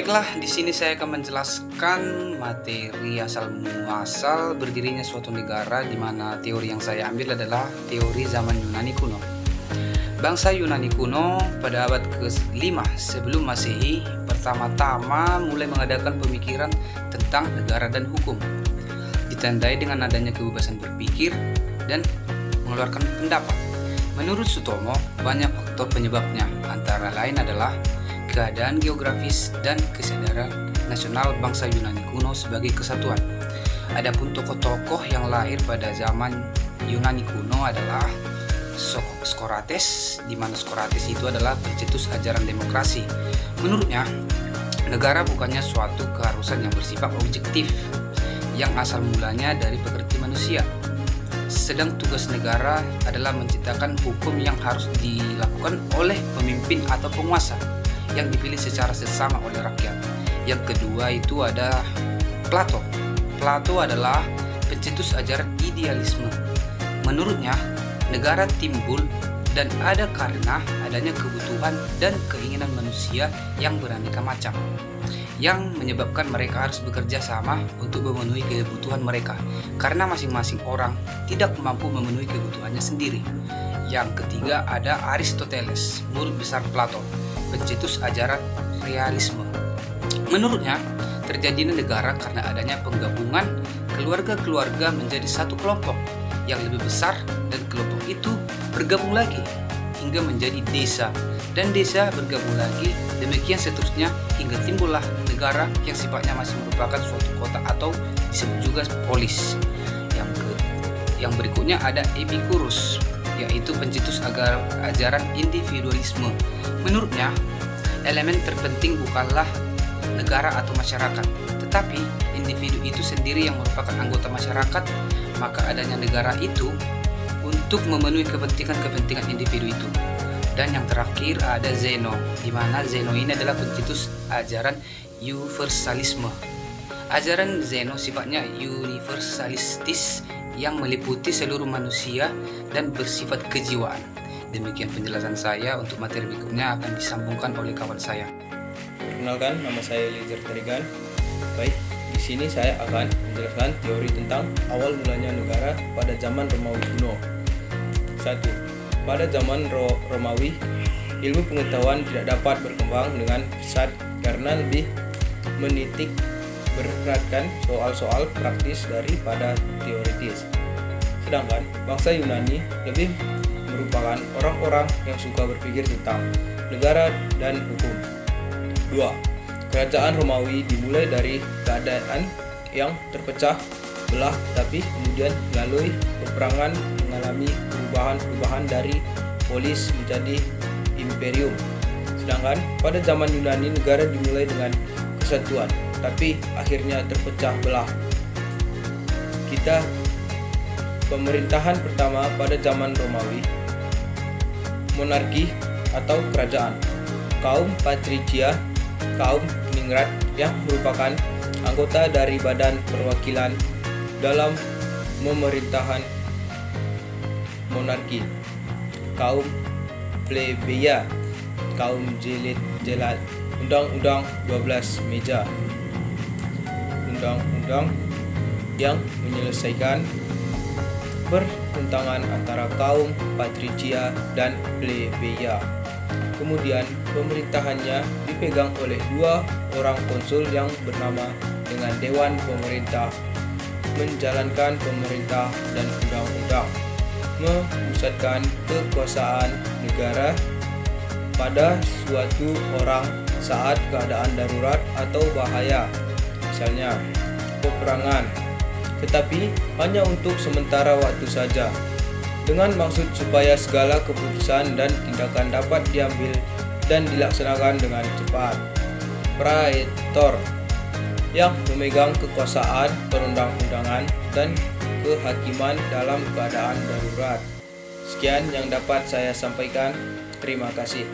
Baiklah, di sini saya akan menjelaskan materi asal muasal berdirinya suatu negara, di mana teori yang saya ambil adalah teori zaman Yunani kuno. Bangsa Yunani kuno pada abad ke-5 sebelum Masehi pertama-tama mulai mengadakan pemikiran tentang negara dan hukum, ditandai dengan adanya kebebasan berpikir dan mengeluarkan pendapat. Menurut Sutomo, banyak faktor penyebabnya, antara lain adalah keadaan geografis dan kesadaran nasional bangsa Yunani kuno sebagai kesatuan. Adapun tokoh-tokoh yang lahir pada zaman Yunani kuno adalah Socrates, di mana Socrates itu adalah pencetus ajaran demokrasi. Menurutnya, negara bukannya suatu keharusan yang bersifat objektif, yang asal mulanya dari pekerti manusia. Sedang tugas negara adalah menciptakan hukum yang harus dilakukan oleh pemimpin atau penguasa yang dipilih secara sesama oleh rakyat. Yang kedua itu ada Plato. Plato adalah pencetus ajaran idealisme. Menurutnya, negara timbul dan ada karena adanya kebutuhan dan keinginan manusia yang beraneka macam, yang menyebabkan mereka harus bekerja sama untuk memenuhi kebutuhan mereka, karena masing-masing orang tidak mampu memenuhi kebutuhannya sendiri. Yang ketiga ada Aristoteles, murid besar Plato, pencetus ajaran realisme. Menurutnya, terjadinya negara karena adanya penggabungan keluarga-keluarga menjadi satu kelompok yang lebih besar, dan kelompok itu bergabung lagi hingga menjadi desa, dan desa bergabung lagi, demikian seterusnya hingga timbullah negara yang sifatnya masih merupakan suatu kota atau disebut juga polis. Yang berikutnya ada Epicurus, yaitu pencetus ajaran individualisme. Menurutnya, elemen terpenting bukanlah negara atau masyarakat, tetapi individu itu sendiri yang merupakan anggota masyarakat. Maka adanya negara itu untuk memenuhi kepentingan individu itu. Dan yang terakhir ada Zeno, di mana Zeno ini adalah pencetus ajaran universalisme. Ajaran Zeno sifatnya universalistis yang meliputi seluruh manusia dan bersifat kejiwaan. Demikian penjelasan saya. Untuk materi berikutnya akan disambungkan oleh kawan saya. Perkenalkan, nama saya Eliezer Tarigan. Baik, di sini saya akan menjelaskan teori tentang awal mulanya negara pada zaman Romawi kuno. 1. Pada zaman Romawi, ilmu pengetahuan tidak dapat berkembang dengan pesat karena lebih menitik beratkan soal-soal praktis daripada teoritis. Sedangkan bangsa Yunani lebih merupakan orang-orang yang suka berpikir tentang negara dan hukum. 2. Kerajaan Romawi dimulai dari keadaan yang terpecah belah, tapi kemudian melalui peperangan mengalami perubahan dari polis menjadi imperium. Sedangkan pada zaman Yunani negara dimulai dengan kesatuan, tapi akhirnya terpecah belah. Pemerintahan pertama pada zaman Romawi, monarki atau kerajaan. Kaum patricia, kaum peningrat yang merupakan anggota dari badan perwakilan dalam pemerintahan monarki. Kaum plebeia, kaum jelat, Undang-Undang 12 Meja, undang-undang yang menyelesaikan pertentangan antara kaum patricia dan plebeia. Kemudian pemerintahannya dipegang oleh 2 orang konsul yang bernama dengan Dewan Pemerintah, menjalankan pemerintah dan undang-undang, memusatkan kekuasaan negara pada suatu orang saat keadaan darurat atau bahaya, misalnya peperangan, tetapi hanya untuk sementara waktu saja, dengan maksud supaya segala keputusan dan tindakan dapat diambil dan dilaksanakan dengan cepat. Praetor yang memegang kekuasaan perundang-undangan dan kehakiman dalam keadaan darurat. Sekian yang dapat saya sampaikan. Terima kasih.